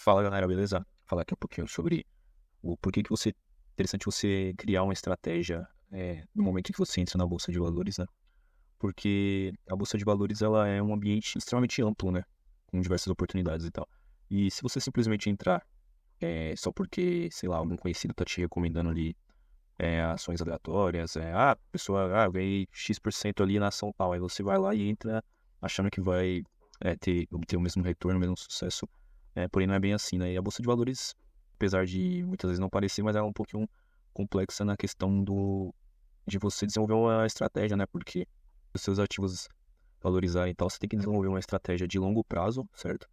Fala galera, beleza? Vou falar aqui um pouquinho sobre o porquê que é interessante você criar uma estratégia no momento em que você entra na Bolsa de Valores, né? Porque a Bolsa de Valores ela é um ambiente extremamente amplo, né? Com diversas oportunidades e tal. E se você simplesmente entrar só porque, sei lá, algum conhecido tá te recomendando ali ações aleatórias, a pessoa, eu ganhei X% ali na ação tal, aí você vai lá e entra achando que vai obter o mesmo retorno, o mesmo sucesso, porém não é bem assim, né? E a Bolsa de Valores, apesar de muitas vezes não parecer, mas ela é um pouquinho complexa na questão de você desenvolver uma estratégia, né? Porque os seus ativos valorizarem e tal, você tem que desenvolver uma estratégia de longo prazo, certo?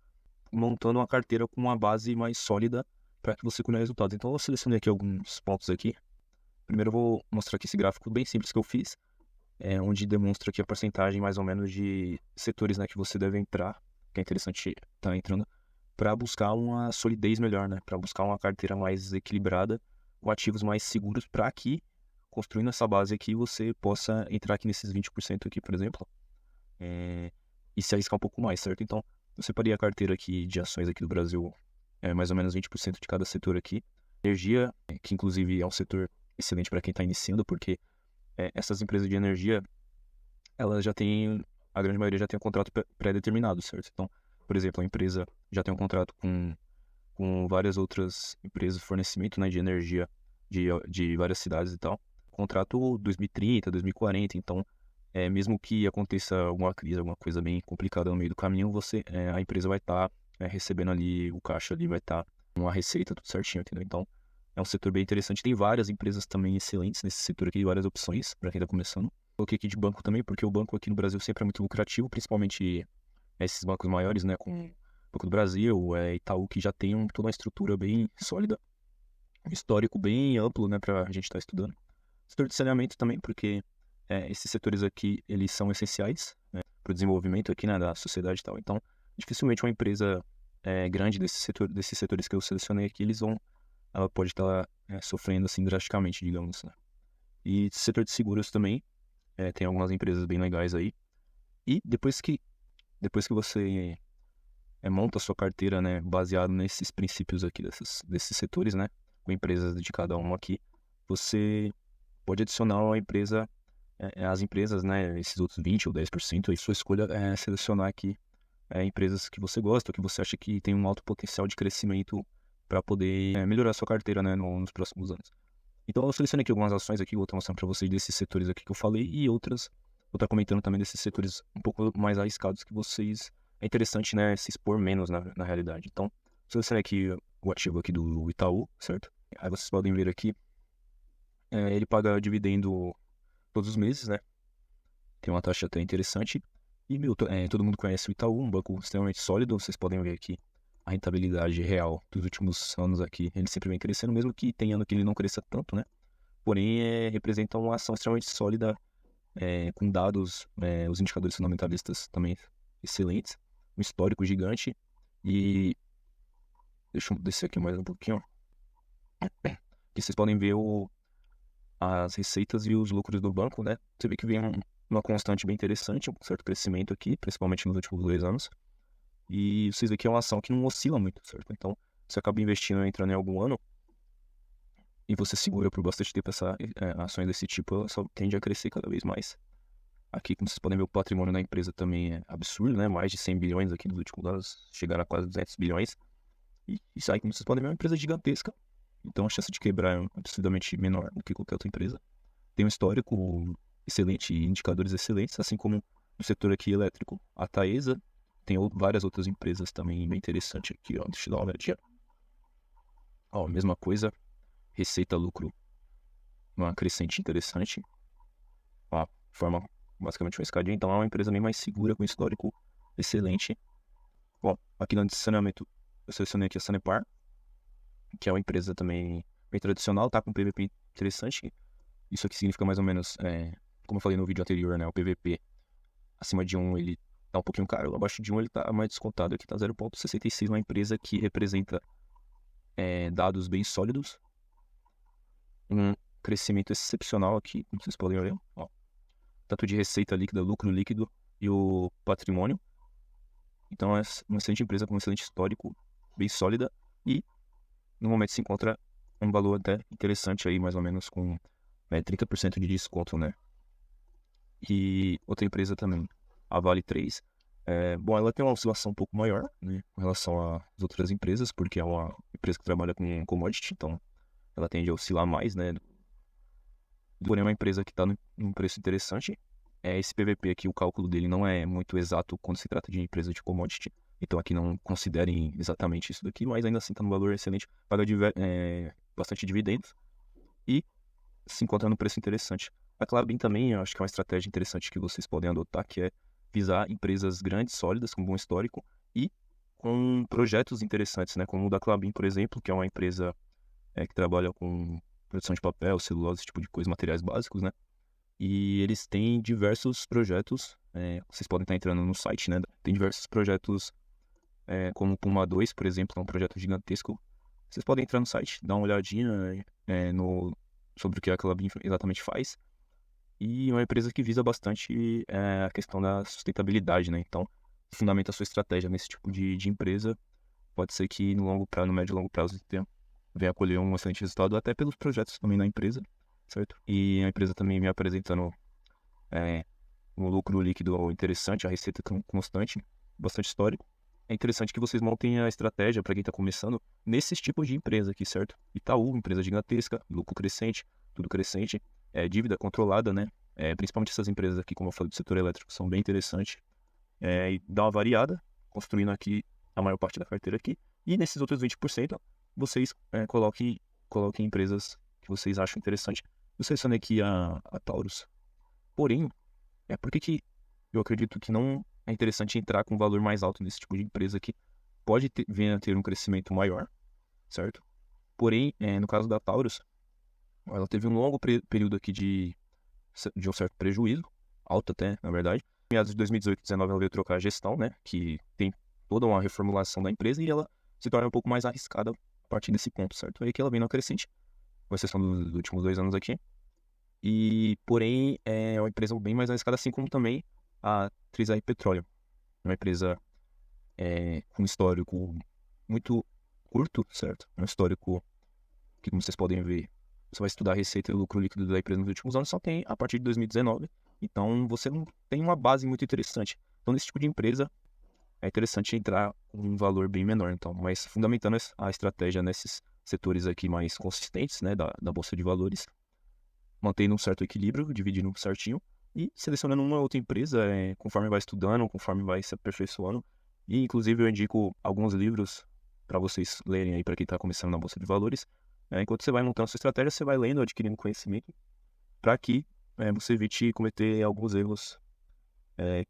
Montando uma carteira com uma base mais sólida para que você colhe resultados. Então eu selecionei aqui alguns pontos aqui. Primeiro eu vou mostrar aqui esse gráfico bem simples que eu fiz, onde demonstra aqui a porcentagem mais ou menos de setores, né, que você deve entrar, que é interessante estar entrando, para buscar uma solidez melhor, né, para buscar uma carteira mais equilibrada, com ativos mais seguros, para que, construindo essa base aqui, você possa entrar aqui nesses 20% aqui, por exemplo, e se arriscar um pouco mais, certo? Então, eu separei a carteira aqui de ações aqui do Brasil, mais ou menos 20% de cada setor aqui. Energia, que inclusive é um setor excelente para quem está iniciando, porque essas empresas de energia, elas já têm, a grande maioria já tem um contrato pré-determinado, certo? Então, por exemplo, a empresa já tem um contrato com várias outras empresas de fornecimento, né, de energia de várias cidades e tal. Contrato 2030, 2040, então, mesmo que aconteça alguma crise, alguma coisa bem complicada no meio do caminho, a empresa vai estar recebendo ali, o caixa ali vai estar uma receita, tudo certinho, entendeu? Então, é um setor bem interessante. Tem várias empresas também excelentes nesse setor aqui, várias opções para quem está começando. Coloquei aqui de banco também, porque o banco aqui no Brasil sempre é muito lucrativo, principalmente esses bancos maiores, né, com o Banco do Brasil, Itaú, que já tem toda uma estrutura bem sólida, um histórico bem amplo, né, para a gente estar estudando. Setor de saneamento também, porque esses setores aqui, eles são essenciais, né, para o desenvolvimento aqui, né, da sociedade e tal. Então, dificilmente uma empresa grande desses setores que eu selecionei aqui, ela pode estar sofrendo assim drasticamente, digamos, né? E setor de seguros também, tem algumas empresas bem legais aí. E depois que você monta a sua carteira, né, baseado nesses princípios aqui desses setores, né, com empresas de cada um aqui, você pode adicionar uma empresa, as empresas, né, esses outros 20 ou 10%, aí sua escolha é selecionar aqui empresas que você gosta, ou que você acha que tem um alto potencial de crescimento para poder melhorar a sua carteira, né, nos próximos anos. Então eu selecionei aqui algumas ações aqui, vou estar mostrando para vocês desses setores aqui que eu falei e outras, vou estar comentando também desses setores um pouco mais arriscados que vocês, é interessante, né, se expor menos na realidade. Então, selecionei aqui o ativo aqui do Itaú, certo? Aí vocês podem ver aqui, ele paga dividendo todos os meses, né? Tem uma taxa até interessante. E, todo mundo conhece o Itaú, um banco extremamente sólido. Vocês podem ver aqui a rentabilidade real dos últimos anos aqui. Ele sempre vem crescendo, mesmo que tem ano que ele não cresça tanto, né? Porém, representa uma ação extremamente sólida, com dados, os indicadores fundamentalistas também excelentes, um histórico gigante. E deixa eu descer aqui mais um pouquinho. Aqui vocês podem ver as receitas e os lucros do banco, né? Você vê que vem uma constante bem interessante, um certo crescimento aqui, principalmente nos últimos 2 anos. E vocês veem que é uma ação que não oscila muito, certo? Então, você acaba investindo, entrando em algum ano, e você segura por bastante tempo ações desse tipo, ela só tende a crescer cada vez mais. Aqui, como vocês podem ver, o patrimônio da empresa também é absurdo, né? Mais de 100 bilhões aqui nos últimos anos, chegaram a quase 200 bilhões. E isso aí, como vocês podem ver, é uma empresa gigantesca. Então, a chance de quebrar é absurdamente menor do que qualquer outra empresa. Tem um histórico excelente e indicadores excelentes, assim como no setor aqui elétrico. A Taesa tem várias outras empresas também bem interessantes aqui, ó. Deixa eu dar uma olhadinha. Ó, mesma coisa, receita, lucro, uma crescente interessante. Ó, forma basicamente uma escadinha, então é uma empresa bem mais segura, com histórico excelente. Bom, aqui no saneamento, eu selecionei aqui a Sanepar, que é uma empresa também bem tradicional, tá com um PVP interessante. Isso aqui significa mais ou menos, como eu falei no vídeo anterior, né, o PVP acima de 1 ele tá um pouquinho caro, abaixo de 1 ele tá mais descontado, aqui tá 0,66, uma empresa que representa dados bem sólidos, um crescimento excepcional aqui, como vocês podem ver, ó, tanto de receita líquida, lucro líquido e o patrimônio. Então é uma excelente empresa com um excelente histórico, bem sólida, e no momento se encontra um valor até interessante aí, mais ou menos com 30% de desconto, né? E outra empresa também, a Vale 3, bom, ela tem uma oscilação um pouco maior, né, com relação às outras empresas, porque é uma empresa que trabalha com commodity, então ela tende a oscilar mais, né? Porém, é uma empresa que está num preço interessante. Esse PVP aqui, o cálculo dele não é muito exato quando se trata de empresa de commodity, então aqui não considerem exatamente isso daqui, mas ainda assim está num valor excelente, paga bastante dividendos e se encontra num preço interessante. A Klabin também, eu acho que é uma estratégia interessante que vocês podem adotar, que é visar empresas grandes, sólidas, com bom histórico e com projetos interessantes, né? Como o da Klabin, por exemplo, que é uma empresa que trabalha com produção de papel, celulose, esse tipo de coisa, materiais básicos, né? E eles têm diversos projetos, vocês podem estar entrando no site, né? Tem diversos projetos, como o Puma 2, por exemplo, que é um projeto gigantesco. Vocês podem entrar no site, dar uma olhadinha sobre o que a Klabin exatamente faz. E é uma empresa que visa bastante a questão da sustentabilidade, né? Então, fundamenta a sua estratégia nesse tipo de empresa. Pode ser que no médio e longo prazo venha a colher um excelente resultado, até pelos projetos também na empresa, certo? E a empresa também me apresentando um lucro líquido interessante, a receita constante, bastante histórico. É interessante que vocês montem a estratégia para quem está começando nesses tipos de empresa aqui, certo? Itaú, empresa gigantesca, lucro crescente, tudo crescente, dívida controlada, né? Principalmente essas empresas aqui, como eu falei, do setor elétrico, são bem interessantes. E dá uma variada, construindo aqui a maior parte da carteira aqui. E nesses outros 20%, vocês coloquem empresas que vocês acham interessante. Eu selecionei aqui a Taurus. Porém, por que eu acredito que não é interessante entrar com um valor mais alto nesse tipo de empresa que pode vir a ter um crescimento maior, certo? Porém, no caso da Taurus, ela teve um longo período aqui de um certo prejuízo, alto até, na verdade. Em meados de 2018 e 2019 ela veio trocar a gestão, né? Que tem toda uma reformulação da empresa e ela se torna um pouco mais arriscada a partir desse ponto, certo? Aí que ela vem na crescente, com exceção dos últimos 2 anos aqui. E, porém, é uma empresa bem mais arriscada, assim como também a 3R Petroleum. É uma empresa com um histórico muito curto, certo? Um histórico que, como vocês podem ver, você vai estudar a receita e o lucro líquido da empresa nos últimos anos, só tem a partir de 2019. Então, você não tem uma base muito interessante. Então, nesse tipo de empresa, é interessante entrar com um valor bem menor. Então, mas fundamentando a estratégia nesses setores aqui mais consistentes, né, da Bolsa de Valores, mantendo um certo equilíbrio, dividindo certinho e selecionando uma ou outra empresa conforme vai estudando, conforme vai se aperfeiçoando. E, inclusive, eu indico alguns livros para vocês lerem aí, para quem está começando na Bolsa de Valores. Enquanto você vai montando sua estratégia, você vai lendo, adquirindo conhecimento, para que você evite cometer alguns erros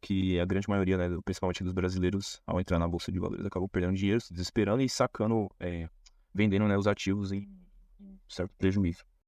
que a grande maioria, né, principalmente dos brasileiros, ao entrar na Bolsa de Valores, acabam perdendo dinheiro, se desesperando e sacando, vendendo, né, os ativos em certo prejuízo.